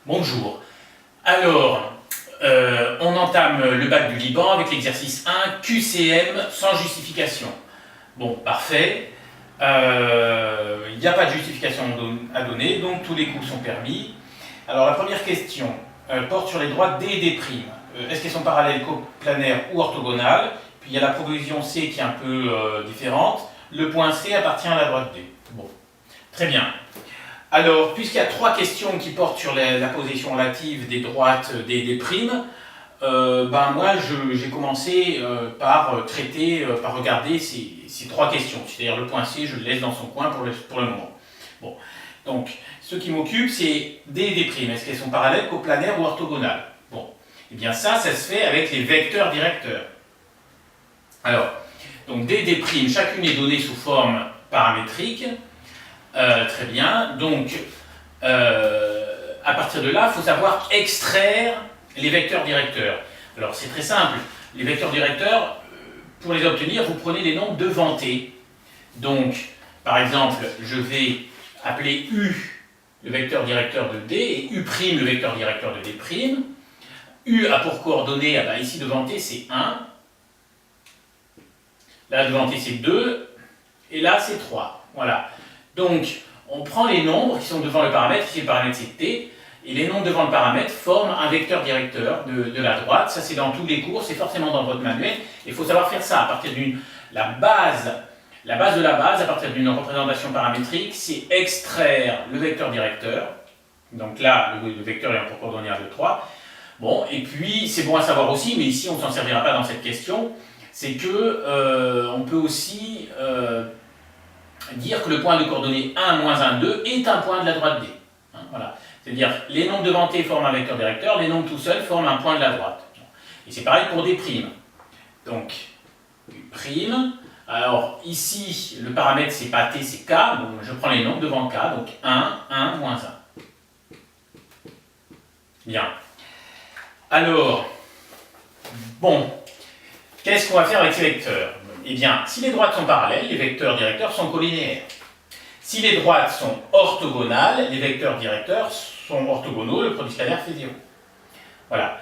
Bonjour. Alors, on entame le bac du Liban avec l'exercice 1, QCM sans justification. Bon, parfait. Il n'y a pas de justification à donner, donc tous les coups sont permis. Alors, la première question porte sur les droites D et D'. Est-ce qu'elles sont parallèles, coplanaires ou orthogonales? Puis il y a la proposition C qui est un peu différente. Le point C appartient à la droite D. Bon, très bien. Alors, puisqu'il y a trois questions qui portent sur la position relative des droites des primes, moi j'ai commencé par regarder ces trois questions. C'est-à-dire le point C, je le laisse dans son coin pour le moment. Bon, donc ce qui m'occupe, c'est D et D'. Est-ce qu'elles sont parallèles, coplanaires ou orthogonales? Bon, et bien ça se fait avec les vecteurs directeurs. Alors, donc D et D', chacune est donnée sous forme paramétrique. Très bien, donc à partir de là, il faut savoir extraire les vecteurs directeurs. Alors c'est très simple, les vecteurs directeurs, pour les obtenir, vous prenez les nombres devant T. Donc, par exemple, je vais appeler U le vecteur directeur de D et U' le vecteur directeur de D'. U a pour coordonnées, ici devant T c'est 1, là devant T c'est 2, et là c'est 3. Voilà. Donc, on prend les nombres qui sont devant le paramètre, ici le paramètre c'est T, et les nombres devant le paramètre forment un vecteur directeur de la droite. Ça c'est dans tous les cours, c'est forcément dans votre manuel. Il faut savoir faire ça à partir d'une... La base de la base, à partir d'une représentation paramétrique, c'est extraire le vecteur directeur. Donc là, le vecteur est pour coordonnées 1, 2, 3. Bon, et puis, c'est bon à savoir aussi, mais ici on ne s'en servira pas dans cette question, c'est que on peut aussi... dire que le point de coordonnées 1, moins 1, 2 est un point de la droite D. Voilà. C'est-à-dire les nombres devant T forment un vecteur directeur, les nombres tout seuls forment un point de la droite. Et c'est pareil pour des primes. Donc, U'. Alors ici, le paramètre c'est pas T, c'est K, donc je prends les nombres devant K, donc 1, 1, moins 1. Bien. Alors, bon, qu'est-ce qu'on va faire avec ces vecteurs? Eh bien, si les droites sont parallèles, les vecteurs directeurs sont collinéaires. Si les droites sont orthogonales, les vecteurs directeurs sont orthogonaux, le produit scalaire fait 0. Voilà.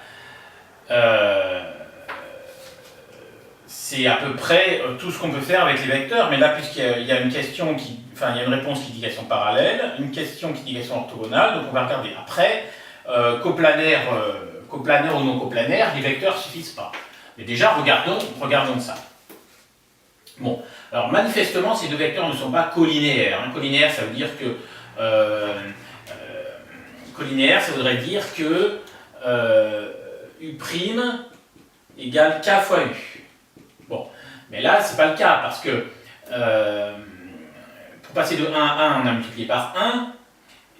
C'est à peu près tout ce qu'on peut faire avec les vecteurs, mais là, puisqu'il y a une question il y a une réponse qui dit qu'elles sont parallèles, une question qui dit qu'elles sont orthogonales, donc on va regarder. Après, coplanaire ou non coplanaire, les vecteurs ne suffisent pas. Mais déjà, regardons ça. Bon, alors manifestement, ces deux vecteurs ne sont pas collinéaires. Collinéaire, ça veut dire que U' égale K fois U. Bon, mais là, c'est pas le cas parce que pour passer de 1 à 1, on a multiplié par 1,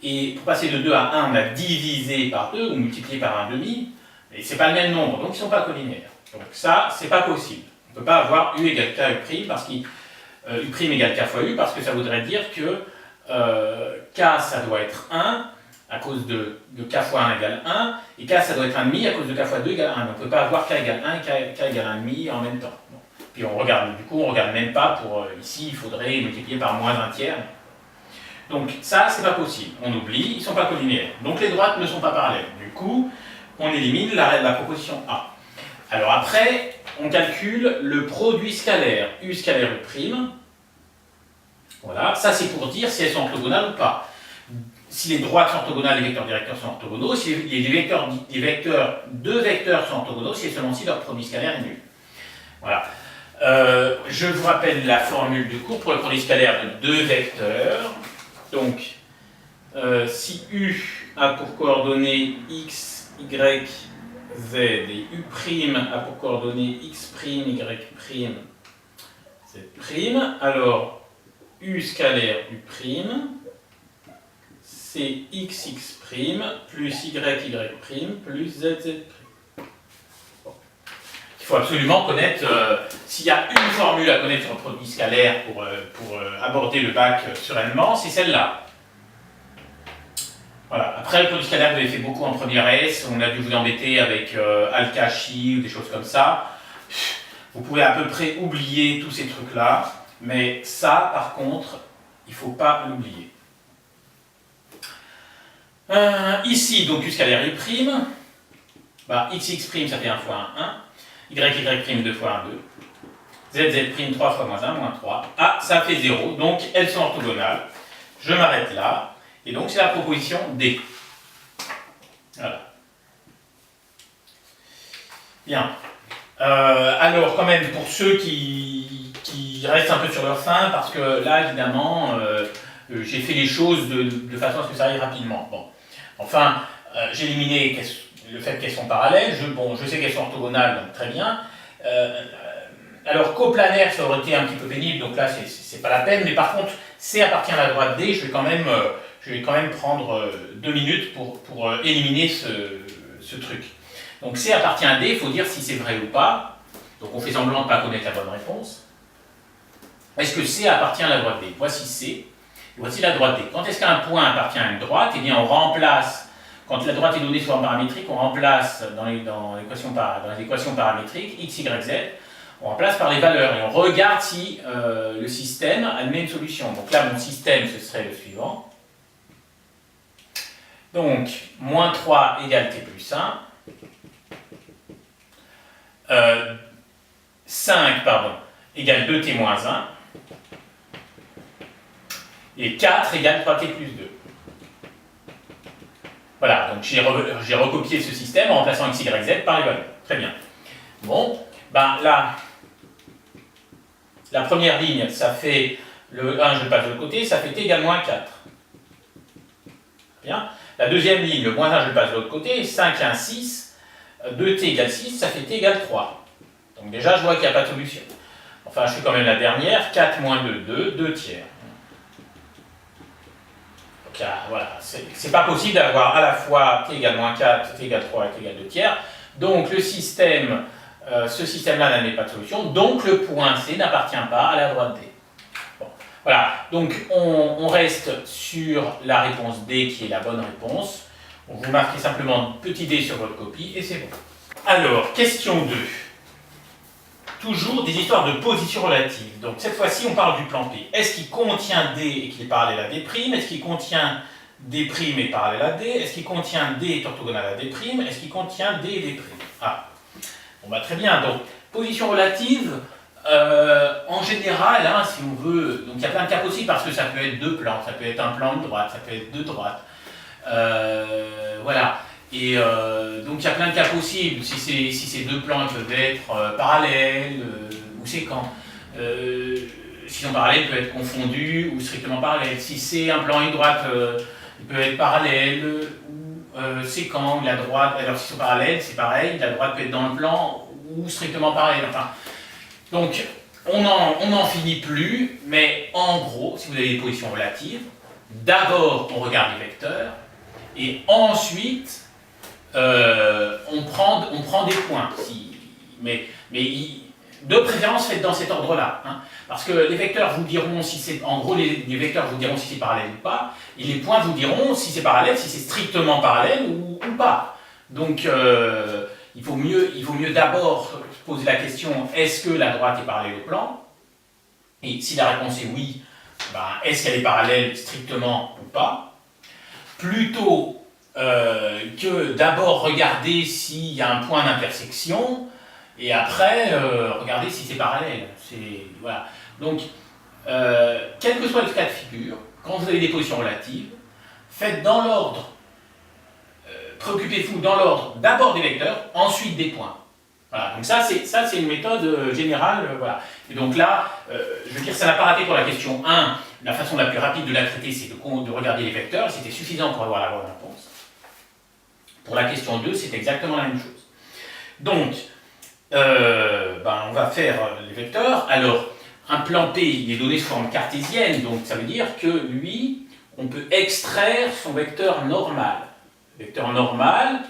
et pour passer de 2 à 1, on a divisé par 2 ou multiplié par 1,5, et c'est pas le même nombre, donc ils ne sont pas collinéaires. Donc ça, c'est pas possible. On ne peut pas avoir U égale K U', parce que U' égale K fois U, parce que ça voudrait dire que K, ça doit être 1, à cause de K fois 1 égale 1, et K, ça doit être 1,5 à cause de K fois 2 égale 1. Donc on ne peut pas avoir K égale 1 et K égale 1,5 en même temps. Bon. Puis on regarde même pas pour... ici, il faudrait multiplier par moins 1 tiers. Donc ça, c'est pas possible. On oublie, ils ne sont pas collinéaires. Donc les droites ne sont pas parallèles. Du coup, on élimine la proposition A. Alors après, on calcule le produit scalaire, U scalaire U'. Voilà, ça c'est pour dire si elles sont orthogonales ou pas. Si les droites sont orthogonales, les vecteurs directeurs sont orthogonaux. Si deux vecteurs sont orthogonaux, c'est seulement si leur produit scalaire est nul. Voilà. Je vous rappelle la formule du cours pour le produit scalaire de deux vecteurs. Donc, si U a pour coordonnées x, y, z et U' a pour coordonnées x', y', z', alors U scalaire U', c'est xx' plus yy' plus zz'. Bon. Il faut absolument connaître, s'il y a une formule à connaître sur le produit scalaire pour aborder le bac sereinement, c'est celle-là. Voilà. Après, le produit scalaire, vous avez fait beaucoup en première S, on a dû vous embêter avec Al-Kashi ou des choses comme ça. Vous pouvez à peu près oublier tous ces trucs-là, mais ça, par contre, il ne faut pas l'oublier. Ici, donc, q scalaire i', bah, xx' ça fait 1 fois 1, 1, yy' 2 fois 1, 2, zz' 3 fois moins 1, moins 3. Ah, ça fait 0, donc elles sont orthogonales. Je m'arrête là, et donc c'est la proposition D. Voilà. Bien. Alors, quand même, pour ceux qui restent un peu sur leur faim, parce que là, évidemment, j'ai fait les choses de façon à ce que ça aille rapidement. Bon. Enfin, j'ai éliminé le fait qu'elles sont parallèles. Je sais qu'elles sont orthogonales, donc très bien. Alors, coplanaire, ça aurait été un petit peu pénible, donc là, c'est pas la peine. Mais par contre, C appartient à la droite D. Je vais quand même prendre 2 minutes pour éliminer ce truc. Donc C appartient à D, il faut dire si c'est vrai ou pas. Donc on fait semblant de ne pas connaître la bonne réponse. Est-ce que C appartient à la droite D? Voici C, et voici la droite D. Quand est-ce qu'un point appartient à une droite? Eh bien on remplace, quand la droite est donnée sous forme paramétrique, on remplace dans les équations paramétriques, x, y, z, on remplace par les valeurs et on regarde si le système admet une solution. Donc là mon système ce serait le suivant. Donc, moins 3 égale t plus 1. 5, égale 2t moins 1. Et 4 égale 3t plus 2. Voilà, donc j'ai recopié ce système en remplaçant x, y, z par les valeurs. Très bien. Bon, ben là, la première ligne, ça fait le 1, je le passe de l'autre côté, ça fait t égale moins 4. Bien. La deuxième ligne, le moins 1, je le passe de l'autre côté, 5, 1, 6, 2t égale 6, ça fait t égale 3. Donc déjà, je vois qu'il n'y a pas de solution. Enfin, je fais quand même la dernière, 4 moins 2, 2, 2 tiers. Donc voilà, c'est pas possible d'avoir à la fois t égale moins 4, t égale 3 et t égale 2 tiers. Donc le système, ce système-là n'admet pas de solution, donc le point C n'appartient pas à la droite D. Bon, voilà, donc on reste sur la réponse D qui est la bonne réponse. Vous marquez simplement petit d sur votre copie et c'est bon. Alors, question 2. Toujours des histoires de position relative. Donc cette fois-ci, on parle du plan P. Est-ce qu'il contient D et qu'il est parallèle à D'? Est-ce qu'il contient D' et parallèle à D? Est-ce qu'il contient D et est orthogonal à D'? Est-ce qu'il contient D et D'? Ah, bon bah très bien. Donc, position relative, en général, hein, si on veut, donc il y a plein de cas possibles parce que ça peut être deux plans, ça peut être un plan de droite, ça peut être deux droites. Voilà. Et donc il y a plein de cas possibles, si ces deux plans peuvent être parallèles ou sécants. S'ils sont parallèles, ils peuvent être confondus ou strictement parallèles. Si c'est un plan et une droite, il peut être parallèle ou sécant. La droite, alors s'ils sont parallèles, c'est pareil, la droite peut être dans le plan ou strictement parallèle. Enfin, donc on n'en finit plus, mais en gros, si vous avez des positions relatives, d'abord on regarde les vecteurs et ensuite on prend des points, mais de préférence faites dans cet ordre-là, hein, parce que les vecteurs vous diront si c'est, en gros les vecteurs vous diront si c'est parallèle ou pas, et les points vous diront si c'est parallèle, si c'est strictement parallèle ou pas. Donc il vaut mieux d'abord poser la question est-ce que la droite est parallèle au plan, et si la réponse est oui, ben, est-ce qu'elle est parallèle strictement ou pas, plutôt que d'abord regarder s'il y a un point d'intersection et après regarder si c'est parallèle. Voilà. Donc, quel que soit le cas de figure, quand vous avez des positions relatives, faites dans l'ordre, préoccupez-vous dans l'ordre d'abord des vecteurs, ensuite des points. Voilà. Donc ça c'est une méthode générale. Voilà. Et donc là, je veux dire, ça n'a pas raté pour la question 1. La façon la plus rapide de la traiter, c'est de regarder les vecteurs, c'était suffisant pour avoir la bonne réponse. Pour la question 2, c'est exactement la même chose. Donc, on va faire les vecteurs. Alors, un plan P, il est donné sous forme cartésienne, donc ça veut dire que lui, on peut extraire son vecteur normal. Le vecteur normal,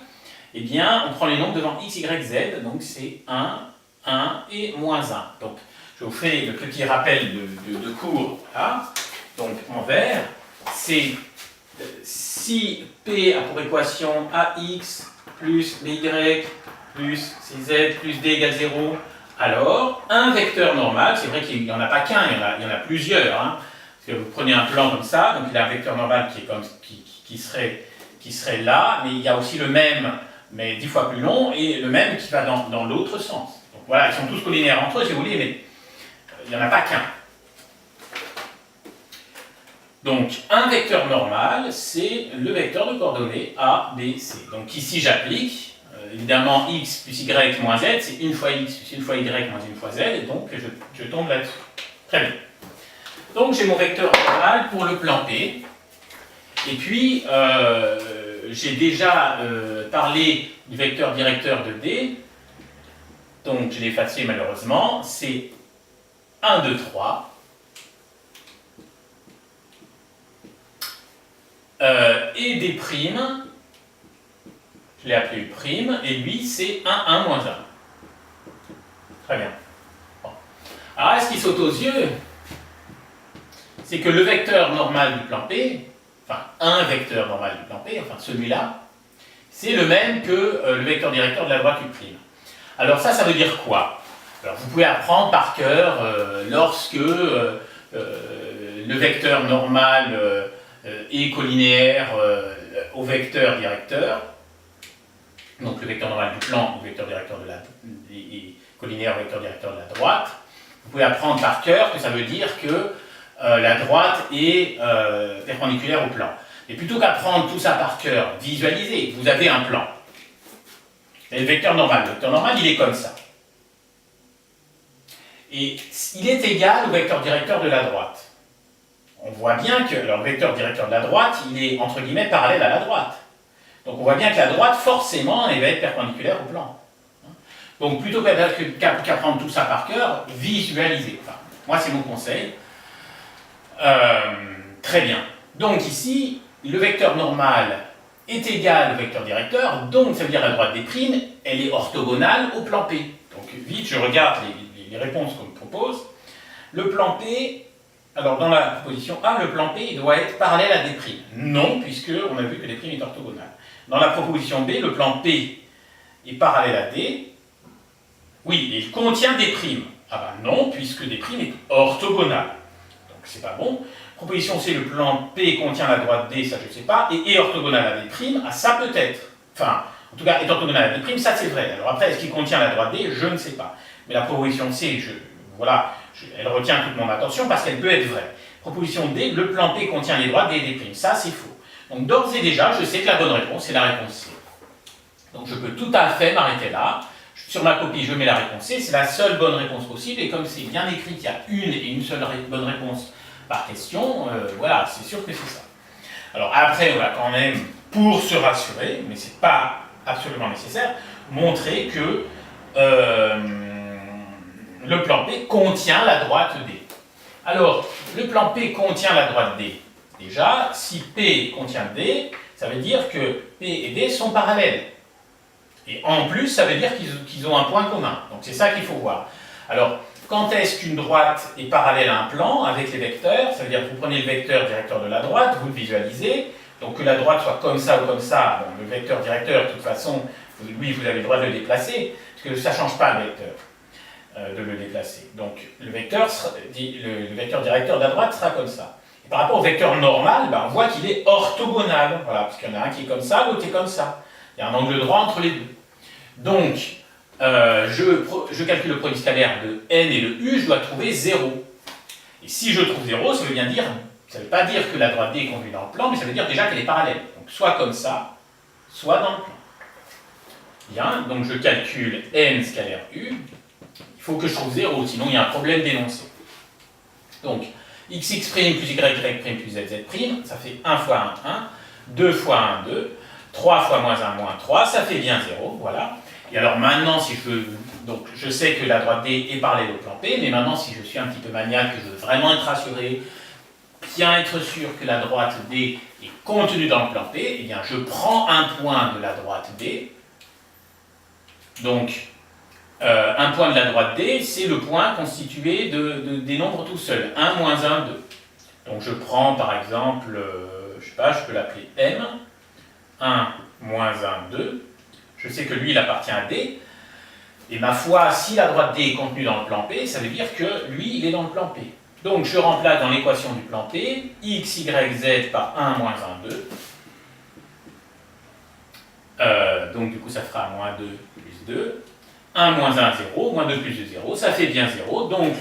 eh bien, on prend les nombres devant x, y, z, donc c'est 1, 1 et moins 1. Donc, je vous fais le petit rappel de cours là. Donc, en vert, c'est si P a pour équation AX plus BY plus CZ plus D égale 0, alors un vecteur normal, c'est vrai qu'il n'y en a pas qu'un, il y en a plusieurs. Hein, parce que vous prenez un plan comme ça, donc il a un vecteur normal qui serait qui serait là, mais il y a aussi le même, mais 10 fois plus long, et le même qui va dans l'autre sens. Donc voilà, ils sont tous collinaires entre eux, si vous voulez, mais il n'y en a pas qu'un. Donc, un vecteur normal, c'est le vecteur de coordonnées A, B, C. Donc ici, j'applique, évidemment, x plus y moins z, c'est 1 fois x plus 1 fois y moins 1 fois z, et donc je tombe là-dessus. Très bien. Donc j'ai mon vecteur normal pour le plan P. Et puis, j'ai déjà parlé du vecteur directeur de D. Donc je l'ai effacé malheureusement. C'est 1, 2, 3. Et des primes, je l'ai appelé prime, et lui c'est 1, 1, moins 1. Très bien. Bon. Alors là, ce qui saute aux yeux, c'est que le vecteur normal du plan P, enfin un vecteur normal du plan P, enfin celui-là, c'est le même que le vecteur directeur de la droite U'. Alors ça veut dire quoi? Alors vous pouvez apprendre par cœur lorsque le vecteur normal est collinéaire au vecteur directeur, donc le vecteur normal du plan au vecteur directeur de est collinéaire au vecteur directeur de la droite. Vous pouvez apprendre par cœur que ça veut dire que la droite est perpendiculaire au plan. Et plutôt qu'apprendre tout ça par cœur, visualisez, vous avez un plan. Et le vecteur normal, il est comme ça. Et il est égal au vecteur directeur de la droite. On voit bien que le vecteur directeur de la droite, il est entre guillemets parallèle à la droite. Donc on voit bien que la droite, forcément, elle va être perpendiculaire au plan. Donc plutôt qu'apprendre tout ça par cœur, visualisez. Enfin, moi, c'est mon conseil. Très bien. Donc ici, le vecteur normal est égal au vecteur directeur, donc ça veut dire la droite des primes, elle est orthogonale au plan P. Donc vite, je regarde les réponses qu'on me propose. Le plan P, alors dans la proposition A, le plan P doit être parallèle à des primes. Non, puisqu'on a vu que des primes est orthogonale. Dans la proposition B, le plan P est parallèle à D. Oui, il contient des primes. Ah ben non, puisque des primes est orthogonale. Donc c'est pas bon. Proposition C, le plan P contient la droite D, ça je ne sais pas, et est orthogonal à des', ah ça peut-être. Enfin, en tout cas, est orthogonal à des', ça c'est vrai. Alors après, est-ce qu'il contient la droite D? Je ne sais pas. Mais la proposition C, elle retient toute mon attention parce qu'elle peut être vraie. Proposition D, le plan P contient les droites D et des', ça c'est faux. Donc d'ores et déjà, je sais que la bonne réponse, c'est la réponse C. Donc je peux tout à fait m'arrêter là. Sur ma copie, je mets la réponse C, c'est la seule bonne réponse possible, et comme c'est bien écrit qu'il y a une seule bonne réponse par question, voilà, c'est sûr que c'est ça. Alors après, on va quand même, pour se rassurer, mais c'est pas absolument nécessaire, montrer que le plan P contient la droite D. Alors, le plan P contient la droite D. Déjà, si P contient D, ça veut dire que P et D sont parallèles. Et en plus, ça veut dire qu'ils ont un point commun. Donc c'est ça qu'il faut voir. Alors, quand est-ce qu'une droite est parallèle à un plan avec les vecteurs? Ça veut dire que vous prenez le vecteur directeur de la droite, vous le visualisez, donc que la droite soit comme ça ou comme ça. Bon, le vecteur directeur, de toute façon, lui, vous avez le droit de le déplacer, parce que ça ne change pas le vecteur de le déplacer. Donc le vecteur directeur de la droite sera comme ça. Et par rapport au vecteur normal, on voit qu'il est orthogonal, voilà, parce qu'il y en a un qui est comme ça, l'autre est comme ça. Il y a un angle droit entre les deux. Donc, je calcule le produit scalaire de n et de u, je dois trouver 0. Et si je trouve 0, ça veut bien dire, ça ne veut pas dire que la droite D est contenue dans le plan, mais ça veut dire déjà qu'elle est parallèle. Donc soit comme ça, soit dans le plan. Bien, donc je calcule n scalaire u. Il faut que je trouve 0, sinon il y a un problème d'énoncé. Donc, xx' plus y' plus zz', ça fait 1 fois 1, 1, 2 fois 1, 2, 3 fois moins 1, moins 3, ça fait bien 0, voilà. Et alors maintenant, si je veux, donc je sais que la droite D est parallèle au plan P, mais maintenant si je suis un petit peu maniaque, que je veux vraiment être rassuré, bien être sûr que la droite D est contenue dans le plan P, eh bien je prends un point de la droite D. Donc, un point de la droite D, c'est le point constitué des nombres tout seuls, 1, moins 1, 2. Donc je prends par exemple, je sais pas, je peux l'appeler M, 1, moins 1, 2. Je sais que lui, il appartient à D. Et ma foi, si la droite D est contenue dans le plan P, ça veut dire que lui, il est dans le plan P. Donc je remplace dans l'équation du plan P, x, y, z par 1, moins 1, 2. Donc du coup, ça fera moins 2 plus 2. 1 moins 1, 0. Moins 2 plus 2, 0. Ça fait bien 0. Donc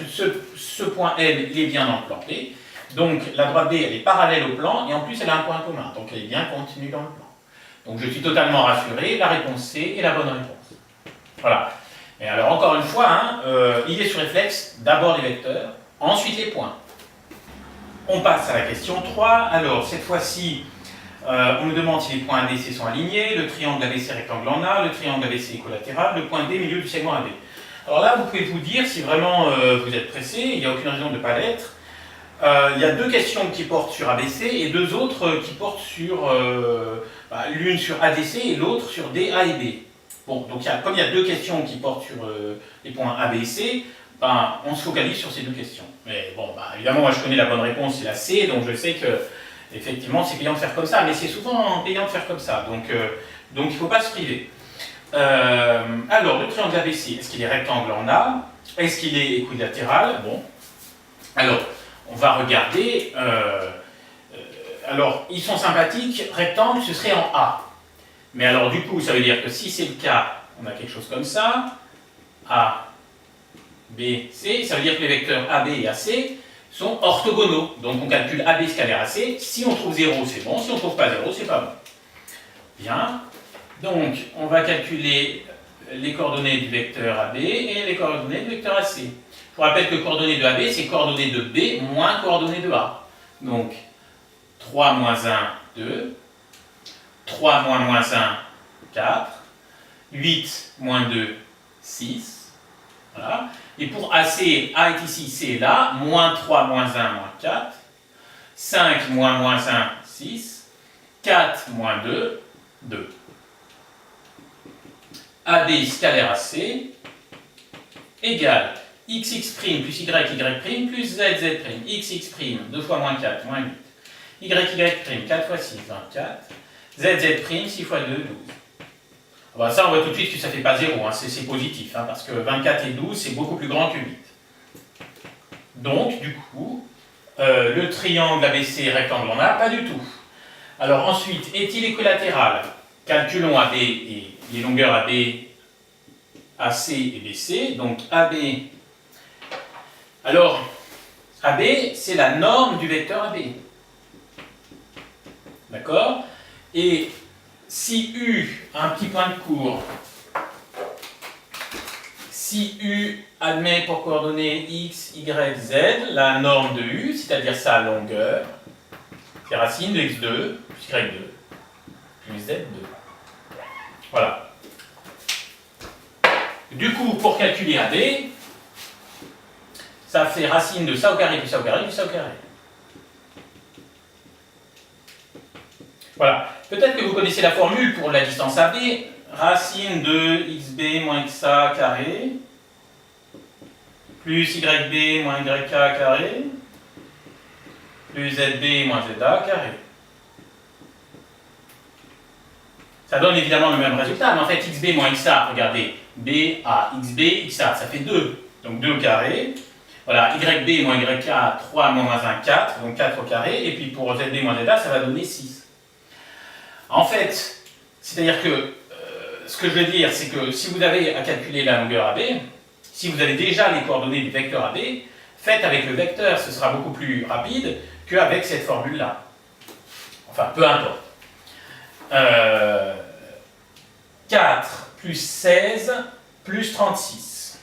ce point N, il est bien dans le plan P. Donc la droite B, elle est parallèle au plan, et en plus, elle a un point commun. Donc elle est bien contenue dans le plan. Donc je suis totalement rassuré. La réponse C est la bonne réponse. Voilà. Et alors encore une fois, hein, idée sur réflexe, d'abord les vecteurs, ensuite les points. On passe à la question 3. Alors cette fois-ci, on nous demande si les points ABC sont alignés, le triangle ABC rectangle en A, le triangle ABC équilatéral, le point D milieu du segment AB. Alors là, vous pouvez vous dire, si vraiment vous êtes pressé, il n'y a aucune raison de ne pas l'être, il y a deux questions qui portent sur ABC et deux autres qui portent sur, l'une sur ADC et l'autre sur DA et B. Bon, donc comme il y a deux questions qui portent sur les points A, B et C, on se focalise sur ces deux questions. Mais bon, évidemment, moi je connais la bonne réponse, c'est la C, donc je sais que effectivement c'est payant de faire comme ça, mais c'est souvent payant de faire comme ça, donc il ne faut pas se priver. Alors, le triangle ABC, est-ce qu'il est rectangle en A? Est-ce qu'il est équilatéral? Bon. Alors, on va regarder. Alors, ils sont sympathiques, rectangle, ce serait en A. Mais alors, du coup, ça veut dire que si c'est le cas, on a quelque chose comme ça. A, B, C. Ça veut dire que les vecteurs AB et AC sont orthogonaux. Donc, on calcule AB scalaire AC. Si on trouve 0, c'est bon. Si on ne trouve pas 0, c'est pas bon. Bien. Donc, on va calculer les coordonnées du vecteur AB et les coordonnées du vecteur AC. Je vous rappelle que coordonnées de AB, c'est coordonnées de B moins coordonnées de A. Donc, 3 moins 1, 2. 3 moins moins 1, 4. 8 moins 2, 6. Voilà. Et pour AC, A est ici, C est là. Moins 3 moins 1, moins 4. 5 moins moins 1, 6. 4 moins 2, 2. AB scalaire AC égale xx' plus yy' plus zz'. Xx', 2 fois moins 4, moins 8. Yy', 4 fois 6, 24. Zz', 6 fois 2, 12. Ça, on voit tout de suite que ça ne fait pas 0, hein, c'est positif, hein, parce que 24 et 12, c'est beaucoup plus grand que 8. Donc, du coup, le triangle ABC rectangle en A, pas du tout. Alors ensuite, est-il équilatéral? Calculons AB et les longueurs AB, AC et BC. Donc AB, alors AB, c'est la norme du vecteur AB. D'accord? Et si U a un petit point de cours, si U admet pour coordonnées x, y, z, la norme de U, c'est-à-dire sa longueur, c'est racine de x2 plus y2 plus z2. Voilà. Du coup, pour calculer AB, ça fait racine de ça au carré plus ça au carré plus ça au carré. Voilà. Peut-être que vous connaissez la formule pour la distance AB. Racine de xb moins xa carré plus yb moins yk carré plus zb moins za carré. Ça donne évidemment le même résultat, mais en fait xb moins xa, regardez, b à xb, xa, ça fait 2, donc 2 au carré. Voilà, yb moins yk, 3 moins 1, 4, donc 4 au carré, et puis pour zb moins za, ça va donner 6. En fait, c'est-à-dire que ce que je veux dire, c'est que si vous avez à calculer la longueur AB, si vous avez déjà les coordonnées du vecteur AB, faites avec le vecteur, ce sera beaucoup plus rapide qu'avec cette formule-là. Enfin, peu importe. 4 plus 16 plus 36.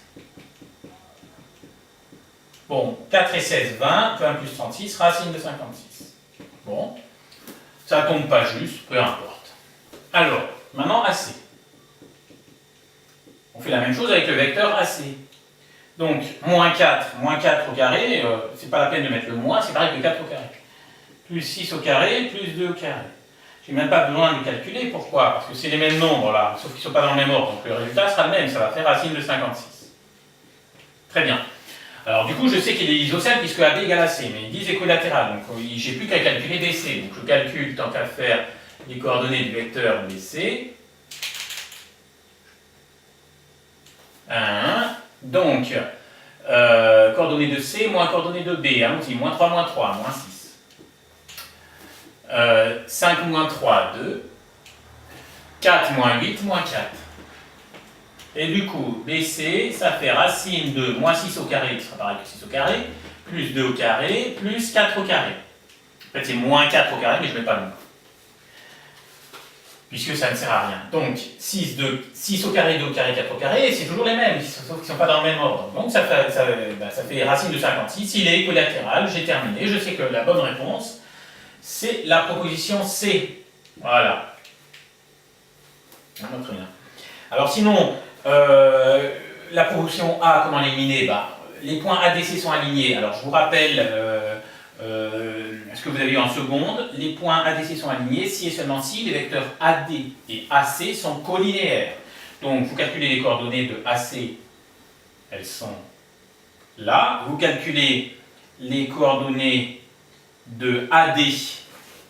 Bon, 4 et 16, 20, peu 1 plus 36, racine de 56. Bon, ça ne tombe pas juste, peu importe. Alors, maintenant AC. On fait la même chose avec le vecteur AC. Donc, moins 4 au carré, c'est pas la peine de mettre le moins, c'est pareil que 4 au carré. Plus 6 au carré, plus 2 au carré. J'ai même pas besoin de calculer, pourquoi? Parce que c'est les mêmes nombres là, sauf qu'ils ne sont pas dans le même ordre, donc le résultat sera le même, ça va faire racine de 56. Très bien. Alors du coup, je sais qu'il est isocèle puisque AB égale AC, mais ils disent équilatéral, donc j'ai plus qu'à calculer BC. Donc je calcule, tant qu'à faire, les coordonnées du vecteur BC. 1. Donc, coordonnées de C moins coordonnées de B, hein, on dit moins 3, moins 3, moins 6. 5 moins 3, 2. 4 moins 8 moins 4. Et du coup, BC, ça fait racine de moins 6 au carré, qui sera pareil que 6 au carré, plus 2 au carré, plus 4 au carré. En fait, c'est moins 4 au carré, mais je ne mets pas le nom. Puisque ça ne sert à rien. Donc, 6 au carré, 2 au carré, 4 au carré, c'est toujours les mêmes, sauf qu'ils ne sont pas dans le même ordre. Donc, ça fait racine de 56. Il est équilatéral, j'ai terminé. Je sais que la bonne réponse, c'est la proposition C. Voilà. Très bien. Alors, sinon, la proposition A, comment l'éliminer? Les points ADC sont alignés. Alors, je vous rappelle ce que vous avez eu en seconde. Les points ADC sont alignés si et seulement si les vecteurs AD et AC sont collinéaires. Donc, vous calculez les coordonnées de AC, elles sont là. Vous calculez les coordonnées de AD.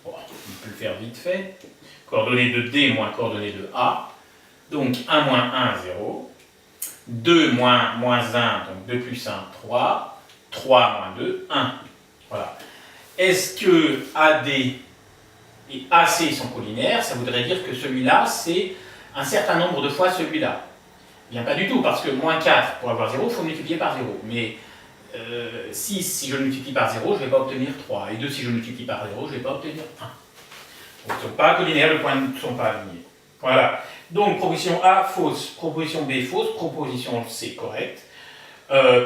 Bon, on peut le faire vite fait. Coordonnées de D moins coordonnées de A. Donc 1 moins 1, 0. 2 moins 1, donc 2 plus 1, 3. 3 moins 2, 1. Voilà. Est-ce que AD et AC sont collinaires? Ça voudrait dire que celui-là, c'est un certain nombre de fois celui-là. Bien, pas du tout, parce que moins 4, pour avoir 0, il faut multiplier par 0. Mais 6, si je le multiplie par 0, je ne vais pas obtenir 3. Et 2, si je le multiplie par 0, je ne vais pas obtenir 1. Donc, ils ne sont pas collinaires, les points ne sont pas alignés. Voilà. Donc, proposition A, fausse. Proposition B, fausse. Proposition C, correcte.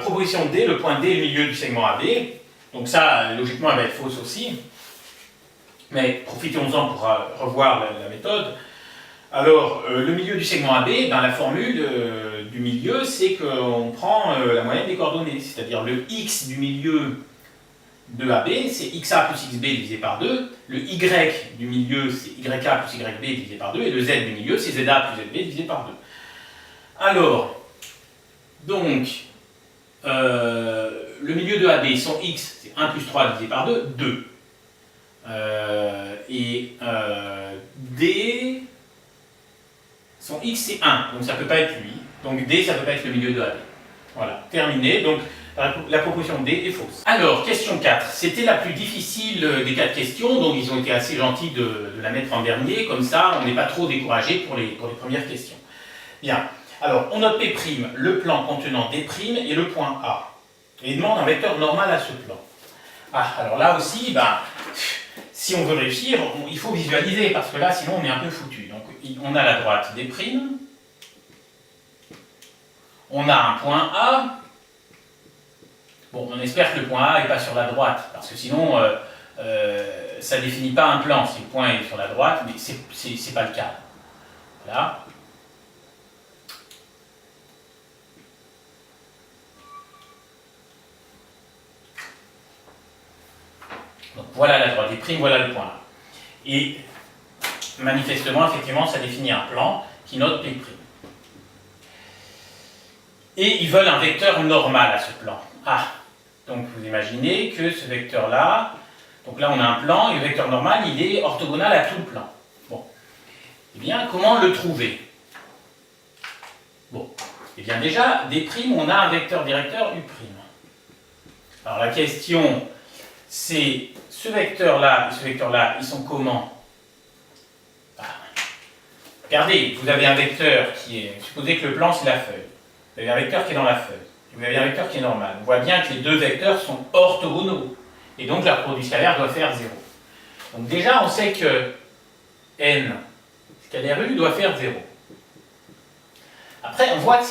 Proposition D, le point D est le milieu du segment AB. Donc ça, logiquement, elle va être fausse aussi. Mais profitons-en pour revoir la méthode. Alors, le milieu du segment AB, la formule du milieu, c'est qu'on prend la moyenne des coordonnées. C'est-à-dire le x du milieu de AB, c'est xa plus xb divisé par 2. Le y du milieu, c'est yk plus yb divisé par 2. Et le z du milieu, c'est za plus zb divisé par 2. Alors, donc, le milieu de AB, son x, c'est 1 plus 3 divisé par 2, 2. D, son x, c'est 1, donc ça ne peut pas être lui. Donc D, ça ne peut pas être le milieu de AB. Voilà, terminé. Donc, la proposition D est fausse. Alors, question 4. C'était la plus difficile des 4 questions, donc ils ont été assez gentils de la mettre en dernier, comme ça on n'est pas trop découragé pour les premières questions. Bien, alors on note P', le plan contenant D' et le point A. Et il demande un vecteur normal à ce plan. Ah, alors là aussi, si on veut réussir, il faut visualiser, parce que là sinon on est un peu foutu. Donc on a la droite D', on a un point A. Bon, on espère que le point A n'est pas sur la droite, parce que sinon, ça ne définit pas un plan si le point est sur la droite, mais ce n'est pas le cas. Voilà. Donc voilà la droite des', voilà le point A. Et manifestement, effectivement, ça définit un plan qui note P'. Et ils veulent un vecteur normal à ce plan. Ah, donc vous imaginez que ce vecteur-là, donc là on a un plan, et le vecteur normal, il est orthogonal à tout le plan. Bon. Eh bien, comment le trouver? Bon. Eh bien déjà, D', on a un vecteur directeur U'. Alors la question, c'est ce vecteur-là et ce vecteur-là, ils sont comment? Regardez, vous avez un vecteur qui est... Supposez que le plan, c'est la feuille. Vous avez un vecteur qui est dans la feuille. Vous avez un vecteur qui est normal. On voit bien que les deux vecteurs sont orthogonaux. Et donc leur produit scalaire doit faire 0. Donc déjà, on sait que n scalaire u doit faire 0. Après, on voit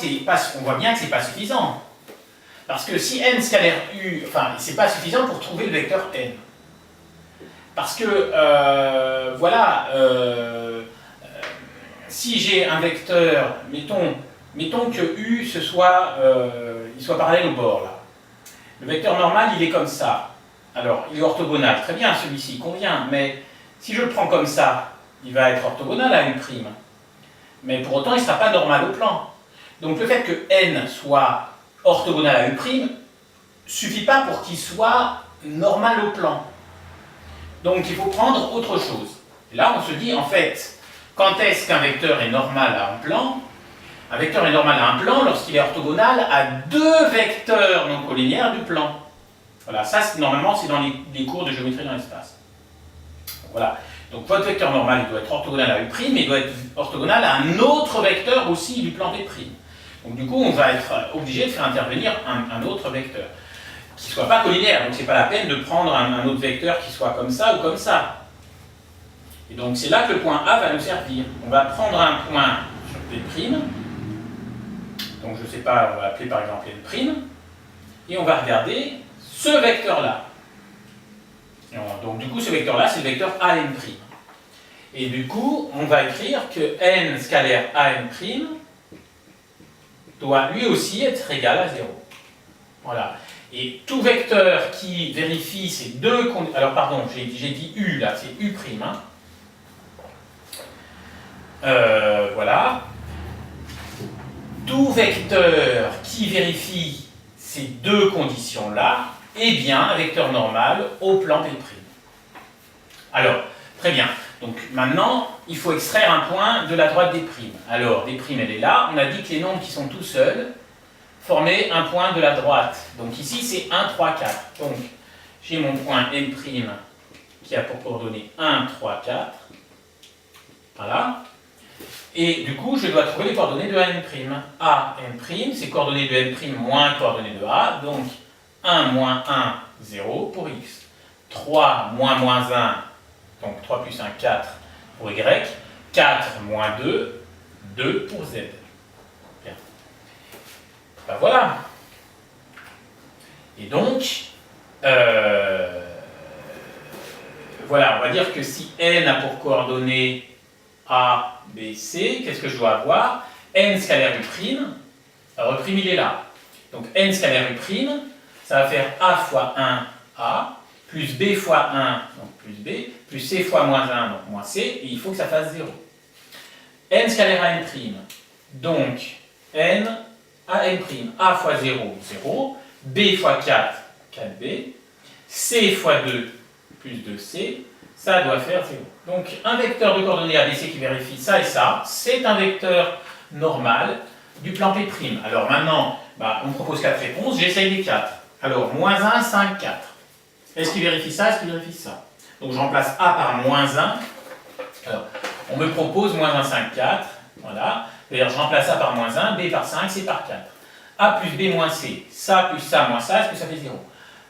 bien que ce n'est pas suffisant. Parce que si n scalaire u, c'est pas suffisant pour trouver le vecteur n. Parce que, si j'ai un vecteur, mettons que u il soit parallèle au bord là. Le vecteur normal il est comme ça. Alors il est orthogonal, très bien celui-ci convient, mais si je le prends comme ça, il va être orthogonal à U'. Mais pour autant il ne sera pas normal au plan. Donc le fait que n soit orthogonal à U' suffit pas pour qu'il soit normal au plan. Donc il faut prendre autre chose. Et là on se dit en fait, quand est-ce qu'un vecteur est normal à un plan? Un vecteur est normal à un plan lorsqu'il est orthogonal à deux vecteurs non collinéaires du plan. Voilà, ça normalement c'est dans les cours de géométrie dans l'espace. Voilà. Donc votre vecteur normal, il doit être orthogonal à U', mais il doit être orthogonal à un autre vecteur aussi du plan B'. Donc du coup, on va être obligé de faire intervenir un autre vecteur qui ne soit pas collinaire. Donc c'est pas la peine de prendre un autre vecteur qui soit comme ça ou comme ça. Et donc c'est là que le point A va nous servir. On va prendre un point sur B', donc je ne sais pas, on va appeler par exemple N', et on va regarder ce vecteur-là. Donc du coup, ce vecteur-là, c'est le vecteur AN'. Et du coup, on va écrire que n scalaire AN' doit lui aussi être égal à 0. Voilà. Et tout vecteur qui vérifie ces deux conditions... Alors pardon, j'ai dit U là, c'est U'. Voilà. Tout vecteur qui vérifie ces deux conditions-là est bien un vecteur normal au plan B'. Alors, très bien. Donc maintenant, il faut extraire un point de la droite des'. Alors, D', elle est là. On a dit que les nombres qui sont tout seuls formaient un point de la droite. Donc ici, c'est 1, 3, 4. Donc, j'ai mon point M' qui a pour coordonnées 1, 3, 4. Voilà. Et du coup, je dois trouver les coordonnées de N'. A, N', c'est coordonnées de N' moins coordonnées de A. Donc, 1, moins 1, 0 pour X. 3, moins 1, donc 3 plus 1, 4 pour Y. 4, moins 2, 2 pour Z. Bien. Ben voilà. Et donc, voilà, on va dire que si N a pour coordonnées A, B, C, qu'est-ce que je dois avoir? N scalaire U'. Alors U', il est là. Donc N scalaire U', ça va faire A fois 1, A, plus B fois 1, donc plus B, plus C fois moins 1, donc moins C, et il faut que ça fasse 0. N scalaire AN', donc N à N', A fois 0, 0, B fois 4, 4B, C fois 2, plus 2C, ça doit faire 0. Donc un vecteur de coordonnées ABC qui vérifie ça et ça, c'est un vecteur normal du plan P'. Alors maintenant, on me propose 4 réponses, j'essaye les 4. Alors, moins 1, 5, 4. Est-ce qu'il vérifie ça? Est-ce qu'il vérifie ça? Donc je remplace A par moins 1. Alors, on me propose moins 1, 5, 4. Voilà. C'est-à-dire, je remplace A par moins 1, B par 5, C par 4. A plus B moins C. Ça plus ça moins ça, est-ce que ça fait 0?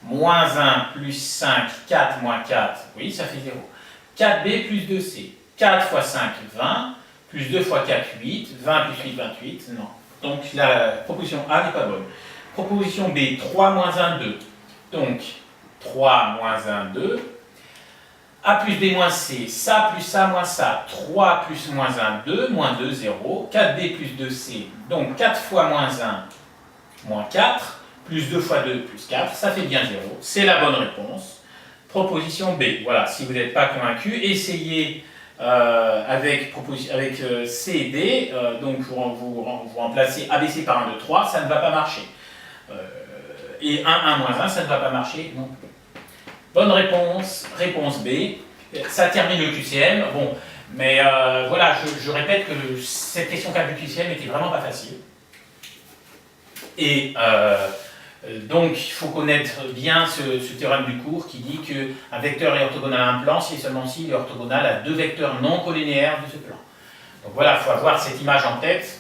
Moins 1 plus 5, 4 moins 4. Oui, ça fait 0. 4B plus 2C. 4 fois 5, 20. Plus 2 fois 4, 8. 20 plus 8, 28. Non. Donc la proposition A n'est pas bonne. Proposition B, 3 moins 1, 2. Donc 3 moins 1, 2. A plus B moins C, ça plus ça moins ça. 3 plus moins 1, 2. Moins 2, 0. 4B plus 2C. Donc 4 fois moins 1, moins 4. Plus 2 fois 2, plus 4. Ça fait bien 0. C'est la bonne réponse. Proposition B. Voilà, si vous n'êtes pas convaincu, essayez avec C et D. Donc vous remplacez ABC par 1, 2, 3. Ça ne va pas marcher. Et 1, 1 moins 1, ça ne va pas marcher non plus. Bonne réponse, réponse B. Ça termine le QCM. Bon, mais voilà, je répète que cette question 4 du QCM n'était vraiment pas facile. Et donc, il faut connaître bien ce théorème du cours qui dit qu'un vecteur est orthogonal à un plan si et seulement s'il est orthogonal à deux vecteurs non collinéaires de ce plan. Donc voilà, il faut avoir cette image en tête.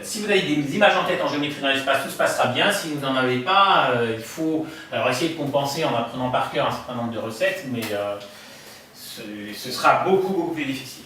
Si vous avez des images en tête en géométrie dans l'espace, tout se passera bien. Si vous n'en avez pas, il faut alors essayer de compenser en apprenant par cœur un certain nombre de recettes, mais ce sera beaucoup plus difficile.